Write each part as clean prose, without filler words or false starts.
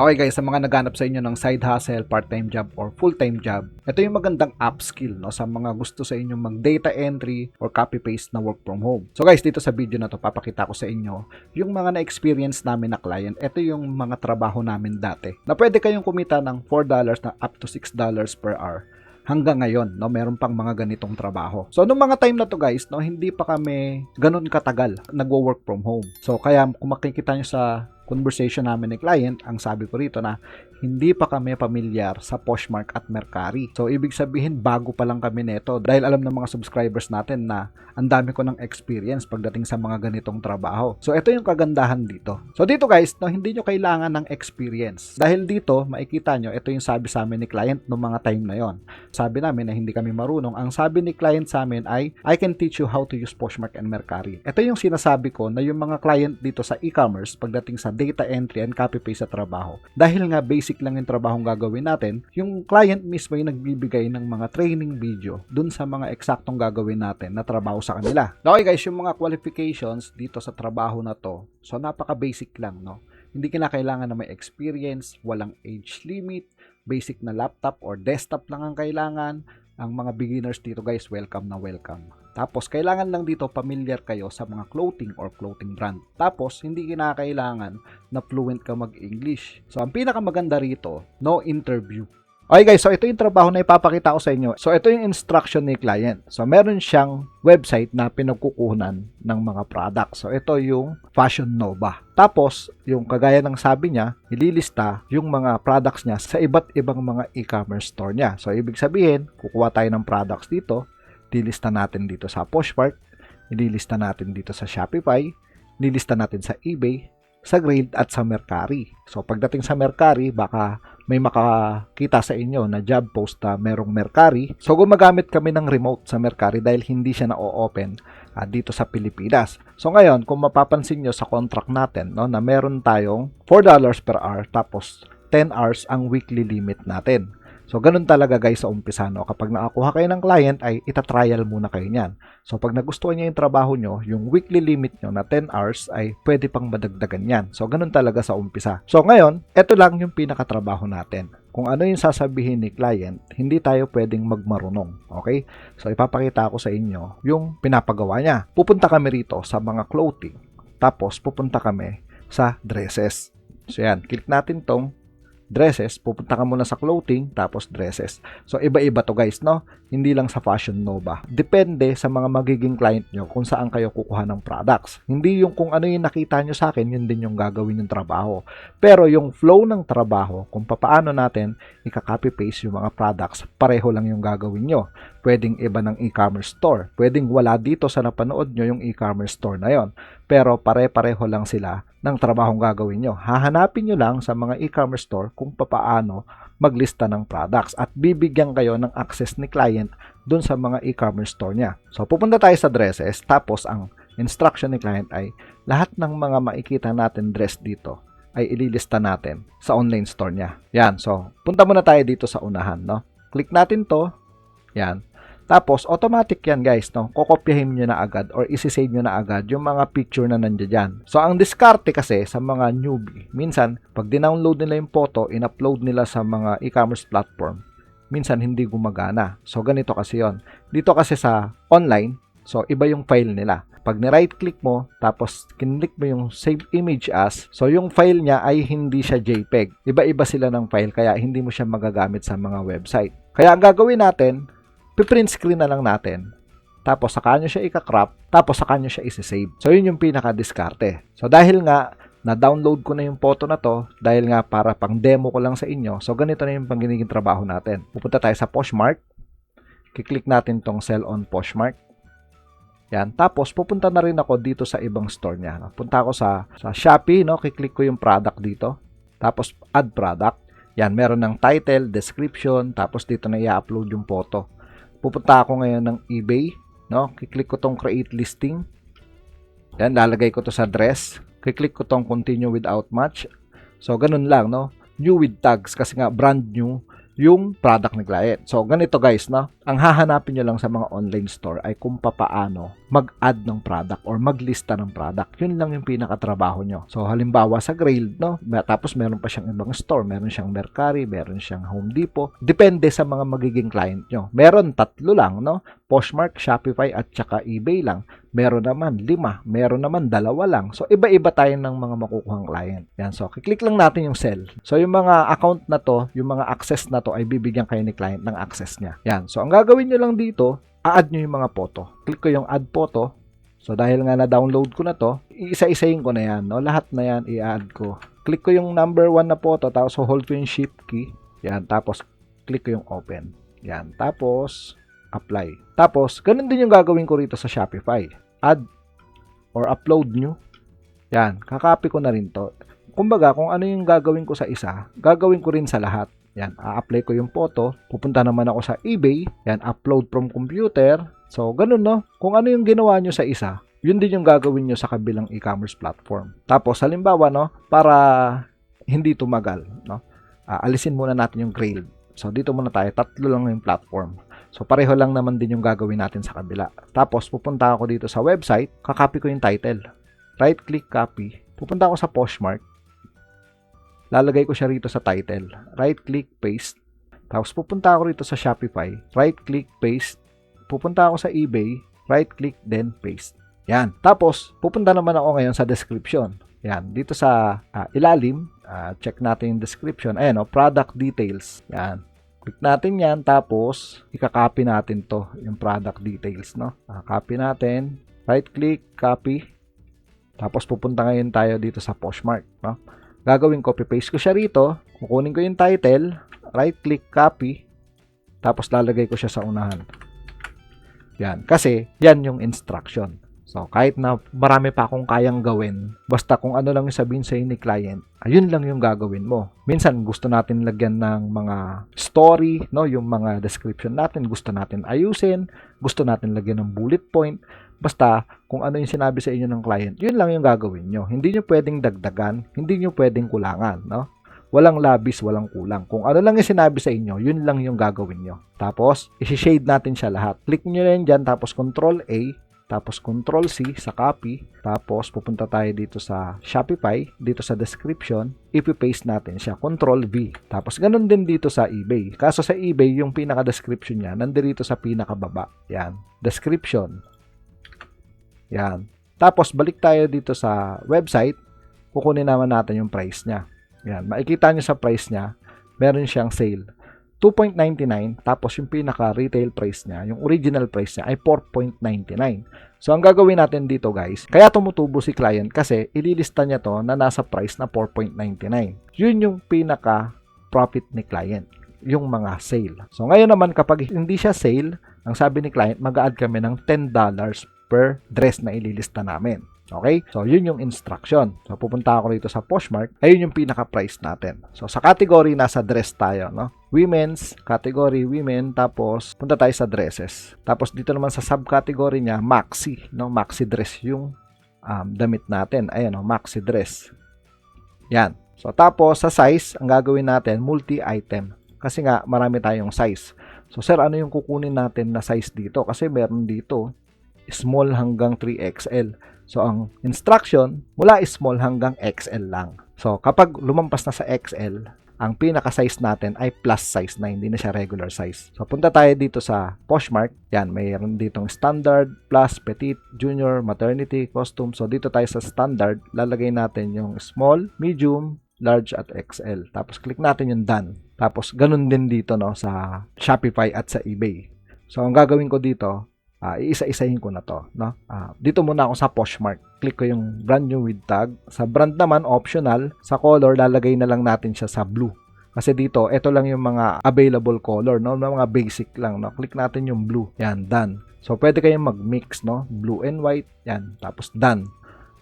Okay guys, sa mga naghanap sa inyo ng side hustle, part-time job, or full-time job, ito yung magandang upskill no, sa mga gusto sa inyo mag-data entry or copy-paste na work from home. So guys, dito sa video na to, papakita ko sa inyo yung mga na-experience namin na client. Ito yung mga trabaho namin dati na pwede kayong kumita ng $4 na up to $6 per hour. Hanggang ngayon, no, meron pang mga ganitong trabaho. So, nung mga time na to guys, no, hindi pa kami ganun katagal nagwo-work from home. So, kaya kung makikita nyo sa conversation namin ni client, ang sabi ko rito na hindi pa kami pamilyar sa Poshmark at Mercari. So, ibig sabihin, bago pa lang kami neto dahil alam ng mga subscribers natin na ang dami ko ng experience pagdating sa mga ganitong trabaho. So, ito yung kagandahan dito. So, dito guys, no, hindi nyo kailangan ng experience. Dahil dito, makikita nyo, ito yung sabi sa amin ni client noong mga time na yon. Sabi namin na hindi kami marunong. Ang sabi ni client sa amin ay, I can teach you how to use Poshmark and Mercari. Ito yung sinasabi ko na yung mga client dito sa e-commerce pagdating sa data entry and copy-paste sa trabaho. Dahil nga basic lang yung trabahong gagawin natin, yung client mismo yung nagbibigay ng mga training video dun sa mga eksaktong gagawin natin na trabaho sa kanila. Okay guys, yung mga qualifications dito sa trabaho na to, so napaka-basic lang, no? Hindi kinakailangan na may experience, walang age limit, basic na laptop or desktop lang ang kailangan. Ang mga beginners dito guys, welcome na welcome. Tapos, kailangan lang dito familiar kayo sa mga clothing or clothing brand. Tapos, hindi kinakailangan na fluent ka mag-English. So, ang pinakamaganda rito, no interview. Okay guys, so ito yung trabaho na ipapakita ko sa inyo. So, ito yung instruction ni client. So, meron siyang website na pinagkukunan ng mga products. So, ito yung Fashion Nova. Tapos, yung kagaya ng sabi niya, ililista yung mga products niya sa iba't ibang mga e-commerce store niya. So, ibig sabihin, kukuha tayo ng products dito, dilista natin dito sa Poshmark, ililista natin dito sa Shopify, ililista natin sa eBay, sa Grailed at sa Mercari. So, pagdating sa Mercari, baka may makakita sa inyo na job post na merong Mercari. So, gumagamit kami ng remote sa Mercari dahil hindi siya na-open dito sa Pilipinas. So, ngayon, kung mapapansin nyo sa contract natin, no, na meron tayong $4 per hour tapos 10 hours ang weekly limit natin. So, ganun talaga guys sa umpisa, no? Kapag nakakuha kayo ng client, ay itatrial muna kayo niyan. So, pag nagustuhan niyo yung trabaho nyo, yung weekly limit nyo na 10 hours ay pwede pang madagdagan yan. So, ganun talaga sa umpisa. So, ngayon, ito lang yung pinakatrabaho natin. Kung ano yung sasabihin ni client, hindi tayo pwedeng magmarunong. Okay? So, ipapakita ko sa inyo yung pinapagawa niya. Pupunta kami rito sa mga clothing. Tapos, pupunta kami sa dresses. So, yan. Click natin tong dresses, pupunta ka muna sa clothing, tapos dresses. So, iba-iba to guys, no? Hindi lang sa Fashion Nova. Depende sa mga magiging client nyo kung saan kayo kukuha ng products. Hindi yung kung ano yung nakita nyo sa akin, yun din yung gagawin yung trabaho. Pero yung flow ng trabaho, kung paano natin ika-copy-paste yung mga products, pareho lang yung gagawin nyo. Pwedeng iba ng e-commerce store. Pwedeng wala dito sa napanood nyo yung e-commerce store na yon. Pero pare-pareho lang sila ng trabahong gagawin nyo. Hahanapin nyo lang sa mga e-commerce store kung paano maglista ng products at bibigyan kayo ng access ni client dun sa mga e-commerce store niya. So, pupunta tayo sa dresses, tapos ang instruction ni client ay lahat ng mga makikita natin dress dito ay ililista natin sa online store niya. Yan, so, punta muna tayo dito sa unahan, no? Click natin to. Yan. Tapos, automatic yan guys, no? Kokopyahin nyo na agad or isi-save nyo na agad yung mga picture na nandiyan dyan. So, ang diskarte kasi sa mga newbie, minsan, pag dinownload nila yung photo, in-upload nila sa mga e-commerce platform, minsan hindi gumagana. So, ganito kasi yon. Dito kasi sa online, so, iba yung file nila. Pag ni-right click mo, tapos kinlik mo yung save image as, so yung file niya ay hindi siya JPEG. Iba-iba sila ng file, kaya hindi mo siya magagamit sa mga website. Kaya ang gagawin natin, print screen na lang natin. Tapos saka nyo siya ika-crop, tapos saka nyo siya isi-save. So yun yung pinaka-diskarte. So dahil nga na-download ko na yung photo na to, dahil nga para pang demo ko lang sa inyo, so ganito na yung pangginiging trabaho natin. Pupunta tayo sa Poshmark. Kiklik natin tong sell on Poshmark. Yan. Tapos pupunta na rin ako dito sa ibang store niya. Punta ako sa Shopee, no? Kiklik ko yung product dito. Tapos add product. Yan, meron ng title, description, tapos dito na i-upload yung photo. Pupunta ako ngayon ng eBay, no? Kiklik ko tong create listing. Yan, lalagay ko to sa dress. Kiklik ko tong continue without match. So, ganun lang, no? New with tags kasi nga brand new yung product ni client. So, ganito guys, no? Ang hahanapin nyo lang sa mga online store ay kung papaano mag-add ng product or maglista ng product. Yun lang yung pinakatrabaho nyo. So, halimbawa sa Grailed, no? Tapos meron pa siyang ibang store. Meron siyang Mercari, meron siyang Home Depot. Depende sa mga magiging client nyo. Meron 3 lang, no? Poshmark, Shopify, at saka eBay lang. Meron naman 5, meron naman 2 lang. So, iba-iba tayo ng mga makukuhang client. Yan. So, kiklik lang natin yung sell. So, yung mga account na to, yung mga access na to, ay bibigyan kayo ni client ng access niya. Yan. So, ang gagawin nyo lang dito, a-add nyo yung mga photo. Click ko yung add photo. So, dahil nga na-download ko na to, iisa-isahin ko na yan. No? Lahat na yan, i-add ko. Click ko yung number 1 na photo, tapos hold ko yung shift key. Yan. Tapos, click ko yung open. Yan. Tapos, apply. Tapos, ganun din yung gagawin ko rito sa Shopify. Add or upload nyo. Yan. Kakopy ko na rin to. Kumbaga, kung ano yung gagawin ko sa isa, gagawin ko rin sa lahat. Yan. A-apply ko yung photo. Pupunta naman ako sa eBay. Yan. Upload from computer. So, ganun no. Kung ano yung ginawa nyo sa isa, yun din yung gagawin nyo sa kabilang e-commerce platform. Tapos, halimbawa, no, para hindi tumagal, no, alisin muna natin yung Grailed. So, dito muna tayo. 3 lang yung platform. So, pareho lang naman din yung gagawin natin sa kabila. Tapos, pupunta ako dito sa website. Kakopy ko yung title. Right-click, copy. Pupunta ako sa Poshmark. Lalagay ko siya rito sa title. Right-click, paste. Tapos, pupunta ako rito sa Shopify. Right-click, paste. Pupunta ako sa eBay. Right-click, then paste. Yan. Tapos, pupunta naman ako ngayon sa description. Yan. Dito sa ilalim, check natin yung description. Ayan, product details. Yan. Click natin yan, tapos i-copy natin to, yung product details, no? Copy natin, right-click, copy, tapos pupunta ngayon tayo dito sa Poshmark, no? Gagawin copy-paste ko siya rito, kukunin ko yung title, right-click, copy, tapos lalagay ko siya sa unahan. Yan, kasi yan yung instruction. So, kahit na marami pa akong kayang gawin, basta kung ano lang yung sabihin sa'yo ni client, ayun lang yung gagawin mo. Minsan, gusto natin lagyan ng mga story, no? Yung mga description natin, gusto natin ayusin, gusto natin lagyan ng bullet point. Basta, kung ano yung sinabi sa inyo ng client, yun lang yung gagawin nyo. Hindi nyo pwedeng dagdagan, hindi nyo pwedeng kulangan, no? Walang labis, walang kulang. Kung ano lang yung sinabi sa inyo, yun lang yung gagawin nyo. Tapos, isi-shade natin siya lahat. Click nyo na yun dyan, tapos Control A, tapos Control C sa copy, tapos pupunta tayo dito sa Shopify, dito sa description, ipi-paste natin siya, Control V. Tapos ganun din dito sa eBay. Kaso sa eBay, yung pinaka-description niya, nandito sa pinakababa. Yan, description. Yan. Tapos balik tayo dito sa website, kukunin naman natin yung price niya. Yan, makikita niyo sa price niya, meron siyang sale. 2.99, tapos yung pinaka-retail price niya, yung original price niya ay 4.99. So, ang gagawin natin dito guys, kaya tumutubo si client kasi ililista niya to na nasa price na 4.99. Yun yung pinaka-profit ni client, yung mga sale. So, ngayon naman kapag hindi siya sale, ang sabi ni client, mag-a-add kami ng $10 per dress na ililista namin. Okay? So, yun yung instruction. So, pupunta ako dito sa Poshmark. Ayun yung pinaka-price natin. So, sa category, nasa dress tayo, no? Women's, category, women. Tapos, punta tayo sa dresses. Tapos, dito naman sa subcategory niya, maxi, no? Maxi dress yung damit natin. Ayan, no? Maxi dress. Yan. So, tapos, sa size, ang gagawin natin, multi-item. Kasi nga, marami tayong size. So, sir, ano yung kukunin natin na size dito? Kasi meron dito, small hanggang 3XL. So, ang instruction, mula small hanggang XL lang. So, kapag lumampas na sa XL, ang pinaka-size natin ay plus size na, hindi na siya regular size. So, punta tayo dito sa Poshmark. Yan, mayroon ditong standard, plus, petite, junior, maternity, costume. So, dito tayo sa standard. Lalagay natin yung small, medium, large, at XL. Tapos, click natin yung done. Tapos, ganun din dito, no, sa Shopify at sa eBay. So, ang gagawin ko dito, iisa-isahin ko na to, no? Dito muna ako sa Poshmark. Click ko yung brand new with tag. Sa brand naman, optional. Sa color, lalagay na lang natin siya sa blue. Kasi dito, ito lang yung mga available color, no? Mga basic lang, no? Click natin yung blue. Yan, done. So, pwede kayong mag-mix, no? Blue and white. Yan. Tapos, done.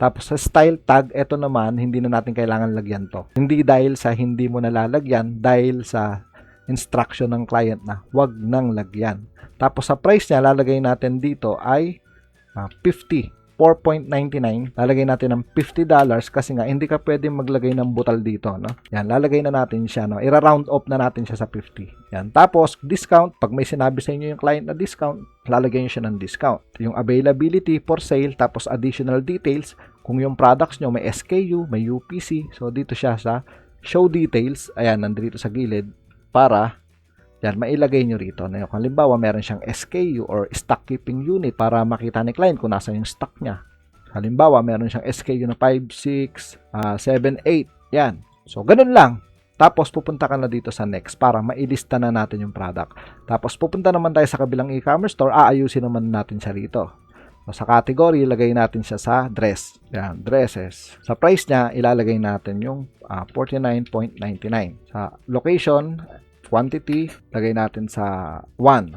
Tapos, sa style tag, ito naman, hindi na natin kailangan lagyan to. Hindi dahil sa hindi mo nalalagyan, dahil sa instruction ng client na wag nang lagyan. Tapos sa price niya, lalagay natin dito ay 50. 4.99, lalagay natin ng $50 kasi nga hindi ka pwedeng maglagay ng butal dito, no? Yan, lalagay na natin siya, no? Ira-round off na natin siya sa 50. Yan. Tapos, discount, pag may sinabi sa inyo yung client na discount, lalagay nyo siya ng discount. Yung availability for sale, tapos additional details, kung yung products nyo may SKU, may UPC, so dito siya sa show details, ayan, nandito sa gilid, para yan, mailagay nyo rito. Na yung halimbawa, meron siyang SKU or stock keeping unit para makita ni client kung nasa yung stock niya. Halimbawa, meron siyang SKU na 5, 6, 7, 8. Yan. So, ganun lang. Tapos, pupunta ka na dito sa next para mailista na natin yung product. Tapos, pupunta naman tayo sa kabilang e-commerce store. Aayusin naman natin siya rito. So, sa category, ilagay natin siya sa dress. Yan, dresses. Sa price niya, ilalagay natin yung 49.99. Sa location, quantity, lagay natin sa 1.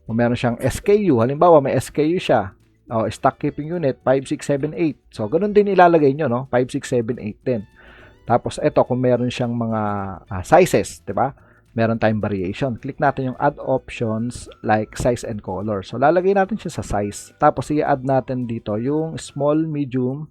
Kung meron siyang SKU, halimbawa may SKU siya, stock keeping unit, 5, 6, 7, 8. So, ganun din ilalagay nyo, no? 5, 6, 7, 8 din. Tapos, ito, kung meron siyang mga sizes, di ba? Meron tayong variation. Click natin yung add options like size and color. So, lalagay natin siya sa size. Tapos, i-add natin dito yung small, medium,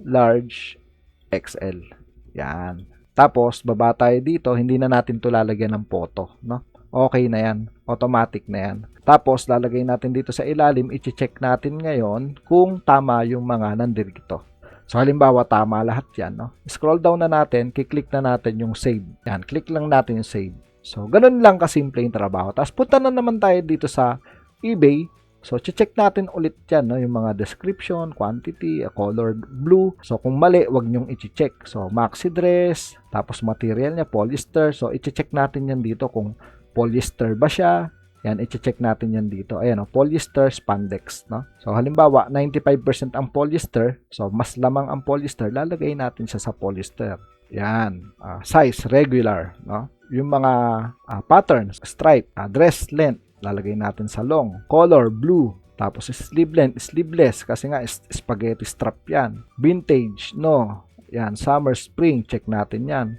large, XL. Yan. Tapos, baba tayo dito, hindi na natin ito lalagyan ng photo, no? Okay na yan. Automatic na yan. Tapos, lalagay natin dito sa ilalim, i-check natin ngayon kung tama yung mga nandirito. So, halimbawa, tama lahat yan, no? Scroll down na natin, kiklik na natin yung save. Yan, click lang natin yung save. So, ganun lang kasimple yung trabaho. Tapos, punta na naman tayo dito sa eBay. So, check natin ulit yan, no? Yung mga description, quantity, colored blue. So, kung mali, wag nyong i-check. So, maxi dress, tapos material niya, polyester. So, i-check natin yan dito kung polyester ba siya. Yan, i-check natin yan dito. Ayan, polyester spandex, no? So, halimbawa, 95% ang polyester. So, mas lamang ang polyester, lalagay natin siya sa polyester. Yan, size, regular, no? Yung mga patterns, stripe, dress length, lalagay natin sa long. Color, blue. Tapos sleeve length, sleeveless. Kasi nga, spaghetti strap yan. Vintage, no. Yan, summer, spring. Check natin yan.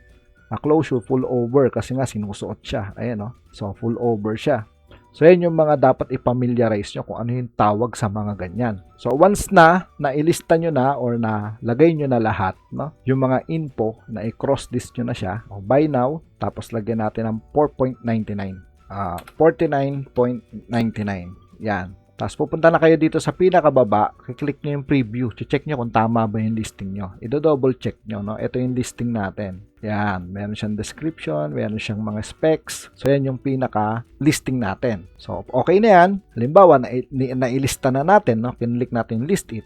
Closure, full over. Kasi nga, sinusuot siya. Ayan, no. So, full over siya. So, yan yung mga dapat i-familiarize nyo kung ano yung tawag sa mga ganyan. So, once na nailista nyo na or na lagay nyo na lahat, no, yung mga info na i-cross list nyo na siya, buy now, tapos lagyan natin ng 4.99. 49.99. Yan. Tapos pupunta na kayo dito sa pinakababa, kiklik nyo yung preview, check nyo kung tama ba yung listing nyo. I-double check nyo, no? Ito yung listing natin. Yan, meron siyang description, meron siyang mga specs. So yan yung pinaka listing natin. So okay na yan. Halimbawa, nailista na natin, no? Kinlik natin yung list it.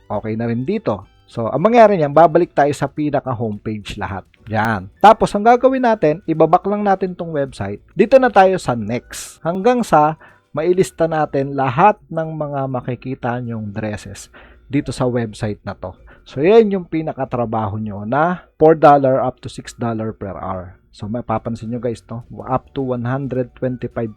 Okay na rin dito. So, ang mangyari niyan, babalik tayo sa pinaka-homepage lahat. Yan. Tapos, ang gagawin natin, ibabak lang natin tong website. Dito na tayo sa next. Hanggang sa mailista natin lahat ng mga makikita nyong dresses dito sa website na to. So, yan yung pinakatrabaho nyo na $4 up to $6 per hour. So, mapapansin nyo guys, no? Up to 125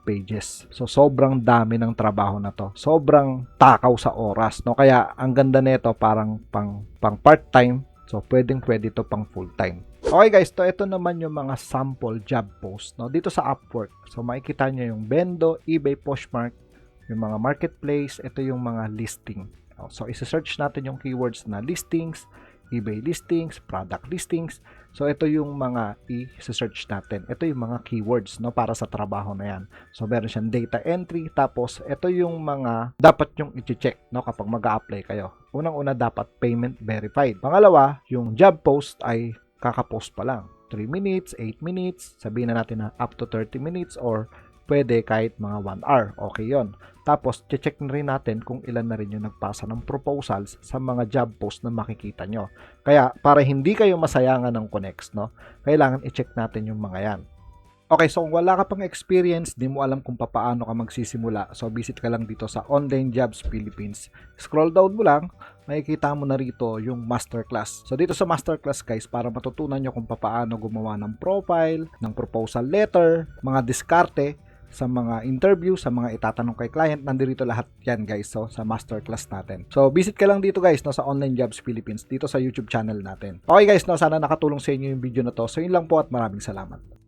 pages. So, sobrang dami ng trabaho na to. Sobrang takaw sa oras, no? Kaya, ang ganda nito parang pang part-time. So, pwede to pang full-time. Okay guys, ito naman yung mga sample job post, no? Dito sa Upwork. So, makikita nyo yung Bendo, eBay, Poshmark, yung mga marketplace. Ito yung mga listing. So, isa-search natin yung keywords na listings, eBay listings, product listings. So, ito yung mga i-search natin. Ito yung mga keywords, no, para sa trabaho na yan. So, meron siyang data entry. Tapos, ito yung mga dapat yung i-check, no, kapag mag-a-apply kayo. Unang-una, dapat payment verified. Pangalawa, yung job post ay kaka-post pa lang. 3 minutes, 8 minutes, sabihin na natin na up to 30 minutes or pwede kahit mga 1 hour. Okay yon. Tapos, check na rin natin kung ilan na rin yung nagpasa ng proposals sa mga job post na makikita nyo. Kaya, para hindi kayo masayangan ng connects, no, kailangan i-check natin yung mga yan. Okay, so kung wala ka pang experience, di mo alam kung paano ka magsisimula, so visit ka lang dito sa Online Jobs Philippines. Scroll down mo lang, makikita mo na rito yung masterclass. So dito sa masterclass guys, para matutunan nyo kung paano gumawa ng profile, ng proposal letter, mga diskarte, sa mga interview, sa mga itatanong kay client, nandito lahat yan guys, so sa masterclass natin. So visit ka lang dito guys, no, sa Online Jobs Philippines, dito sa YouTube channel natin. Okay guys, no, sana nakatulong sa inyo yung video na to. So yun lang po at maraming salamat.